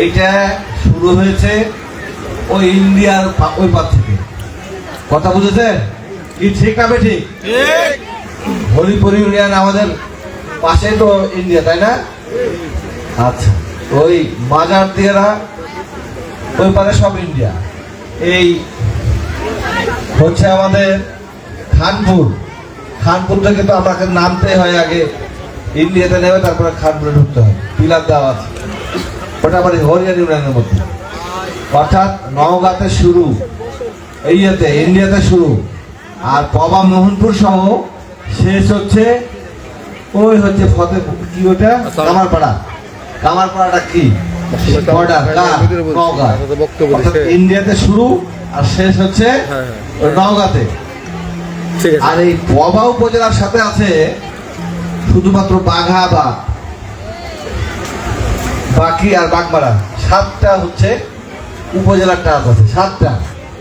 এইটা শুরু হয়েছে ওই ইন্ডিয়ার ওই পার থেকে। কথা বুঝেছেন কি? ঠিক না বেঠিক? হরিপুর ইউনিয়ন আমাদের পাশে তো ইন্ডিয়া, তাই না? আচ্ছা, ওই মাজার দিয়েরা ওই পারে সব ইন্ডিয়া। এই হচ্ছে আমাদের খানপুর। খানপুর থেকে তো আমাকে নামতে হয়, আগে ইন্ডিয়াতে নেবে, তারপরে খানপুরে ঢুকতে হয়। পিলার দেওয়া আছে, ওটা আমার হরিয়ানা ইউনিয়নের মধ্যে। অর্থাৎ নওগাঁতে শুরু, এইতে ইন্ডিয়াতে শুরু, আর পবা মোহনপুর সহ শেষ হচ্ছে ওই হচ্ছে ফতেপুর, কি ওটা কামারপাড়া। কামারপাড়াটা কি বর্ডার নওগাঁ। ইন্ডিয়াতে শুরু আর শেষ হচ্ছে নওগাঁতে। আর এই পবা উপজেলার সাথে আছে শুধুমাত্র বাঘাবাদ, বাকি আর বাগমারা, 7টা হচ্ছে উপজেলার টাচ আছে, 7টা।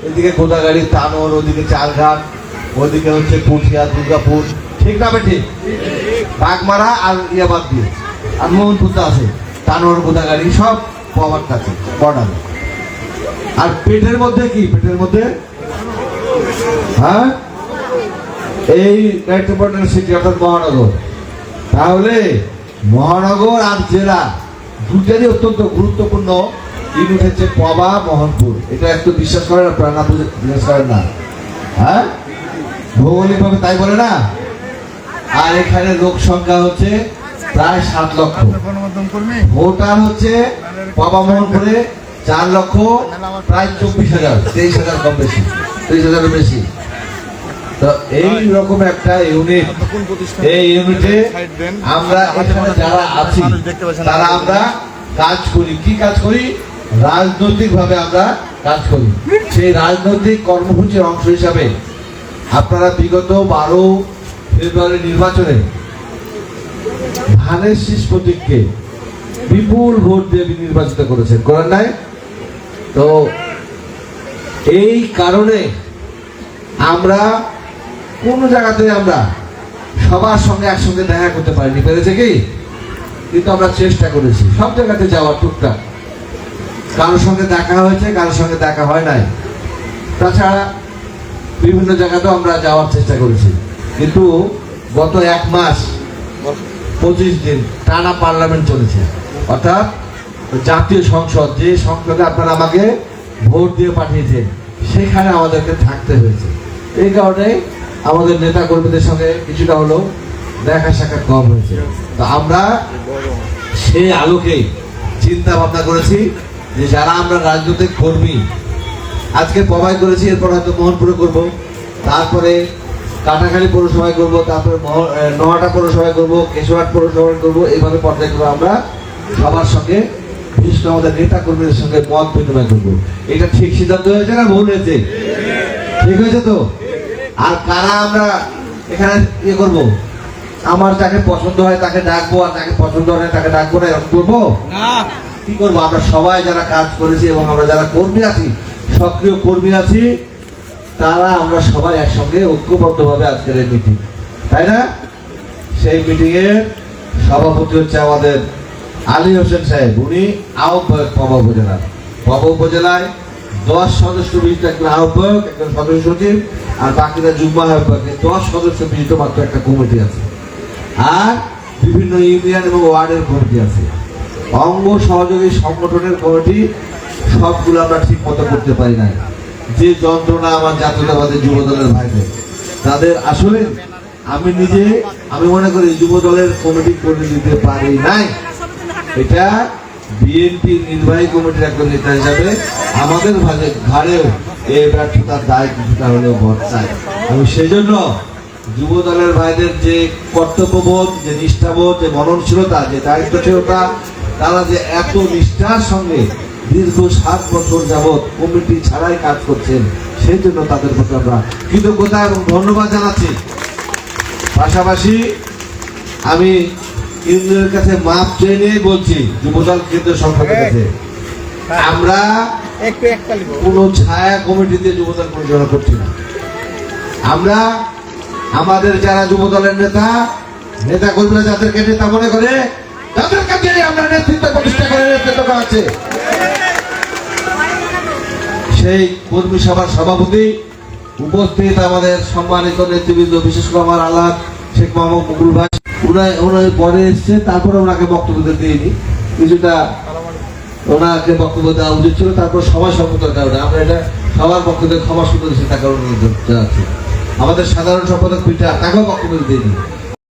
এদিকে গোদাগাড়ি, তানোর, ওদিকে চারঘাট, ওদিকে হচ্ছে পুঠিয়া, দুর্গাপুর। ঠিক না ঠিক? বাগমারা আর ইয়াবাদ দিয়ে আর মোহনপুরটা আছে, তানোর, গোদাগাড়ি সব পাওয়ার কাছে বর্ডার। আর পেটের মধ্যে কি? পেটের মধ্যে হ্যাঁ এই মেট্রোপলিটন সিটি অর্থাৎ মহানগর। তাহলে মহানগর আর জেলা দুটারই অত্যন্ত গুরুত্বপূর্ণ ইউনিট হচ্ছে পবা মোহনপুর। এটা একটু বিশ্বাস করেন না, প্রাণা বিশ্বাস করেন না? হ্যাঁ, ভৌগোলিক ভাবে তাই বলে না। আর এখানে লোক সংখ্যা হচ্ছে প্রায় 7 লক্ষ। ভোটার হচ্ছে পবা মোহনপুরে 4 লক্ষ, প্রায় 24,000, 23,000 কম বেশি, 23,000 বেশি। তো এই রকম একটা ইউনিট, এই ইউনিটে আমরা এখানে যারা আছি তারা আমরা কাজ করি। কি কাজ করি? রাজনৈতিক ভাবে আমরা কাজ করি। সেই রাজনৈতিক কর্মসূচির অংশ হিসাবে আপনারা বিগত 12 ফেব্রুয়ারি নির্বাচনে ধানের শীষ প্রতীককে বিপুল ভোট দিয়ে নির্বাচিত করেছেন, করেন নাই? তো এই কারণে আমরা কোন জায়গাতে আমরা সবার সঙ্গে একসঙ্গে দেখা করতে পারিনি, পেরেছে কি? কিন্তু আমরা চেষ্টা করেছি সব জায়গাতে যাওয়ার টুকটাক। কারোর সঙ্গে দেখা হয়েছে, কারোর সঙ্গে দেখা হয় নাই। তাছাড়া বিভিন্ন জায়গাতেও আমরা যাওয়ার চেষ্টা করেছি। কিন্তু গত 1 মাস 25 দিন টানা পার্লামেন্ট চলেছে, অর্থাৎ জাতীয় সংসদ, যে সংসদে আপনারা আমাকে ভোট দিয়ে পাঠিয়েছেন, সেখানে আমাদেরকে থাকতে হয়েছে। এই কারণে আমাদের নেতা কর্মীদের সঙ্গে কিছুটা হলেও দেখা সাক্ষাৎ কম হয়েছে। তো আমরা সেই আলোকে চিন্তা ভাবনা করেছি যে যারা আমরা রাজনৈতিক কর্মী, আজকে পবাই করেছি, এরপর হয়তো মোহনপুরে করব, তারপরে কাটাখালী পৌরসভায় করব, তারপরে নোয়াটা পৌরসভায় করব, কেশোরহাট পৌরসভায় করব, এইভাবে পর্যায়ক্রমে আমরা সবার সঙ্গে, বিশেষ করে আমাদের নেতা কর্মীদের সঙ্গে মত বিনিময় করব। এটা ঠিক সিদ্ধান্ত হয়েছে না ভুল হয়েছে? ঠিক হয়েছে তো? আর কারা আমরা এখানে ইয়ে করব? আমার যাকে পছন্দ হয় তাকে ডাকবো, আর যাকে পছন্দ হয় তাকে ডাকবো না, এরকম করবো না। কি করবো? আমরা সবাই যারা কাজ করেছি এবং আমরা যারা কর্মী আছি, সক্রিয় কর্মী আছি, তারা আমরা সবাই একসঙ্গে ঐক্যবদ্ধভাবে আজকের এই মিটিং, তাই না? সেই মিটিং এর সভাপতি হচ্ছে আমাদের আলী হোসেন সাহেব, উনি আহ্বায়ক পবা উপজেলা। পবা উপজেলায় 10 সদস্য বিশিষ্ট একজন আহ্বায়ক, একজন সদস্য সচিব, আর বাকিরা যুগ্ম আহ্বায়ক। 10 সদস্য বিশিষ্ট মাত্র একটা কমিটি আছে, আর বিভিন্ন ইউনিয়ন এবং ওয়ার্ডের কমিটি আছে, অঙ্গ সহযোগী সংগঠনের কমিটি। সবগুলো আমরা ঠিক মতো করতে পারি না। যে যন্ত্রণা আমার জাতীয়তাবাদী যুব দলের ভাইদের, তাদের আসলে আমি মনে করি যুব দলের কমিটি করে দিতে পারি নাই। এটা বিএনপি নির্বাহী কমিটির একজন নেতা হিসাবে আমাদের ঘাড়েও এই ব্যর্থতার দায় কিছুটা হলেও বর্তায়। আমি সেই জন্য যুব দলের ভাইদের যে কর্তব্যবোধ, যে নিষ্ঠাবোধ, যে মননশীলতা, যে দায়িত্বশীলতা, তারা যে এত নিষ্ঠার সঙ্গে দীর্ঘ 7 বছর যাবৎ কমিটি ছাড়াই কাজ করছেন, সেই জন্য তাদের প্রতি আমরা কৃতজ্ঞতা এবং ধন্যবাদ জানাচ্ছি। পাশাপাশি আমি ইউনিয়নের কাছে মাপ চেয়ে নিয়ে বলছি, যুবদল কেন্দ্রীয় সংসদের কাছে, আমরা কোন ছায়া কমিটিতে যুবদল পরিচালনা করছি না। আমরা আমাদের যারা যুবদলের নেতা কর্মীরা যাদেরকে নেতা মনে করে, তাদের কাছে আমরা নেতৃত্ব প্রতিষ্ঠা করে আছে? সেই কর্মী সভার সভাপতি উপস্থিত আমাদের সম্মানিত নেতৃবৃন্দ, বিশেষ করে আমার আল্লাহ শেখ মোহাম্মদ মুকুল ভাই, উনি পরে এসছে, তারপরে ওনাকে বক্তব্য দিইনি, কিছুটা ওনাকে বক্তব্য দেওয়া উচিত ছিল, তারপর সবাই সম্মতার কারণে আমরা এটা সবার পক্ষ থেকে ক্ষমা সুন্দর তাকে অনুরোধ জানাচ্ছি। আমাদের সাধারণ সম্পাদক পিঠা, তাকেও বক্তব্য দিইনি।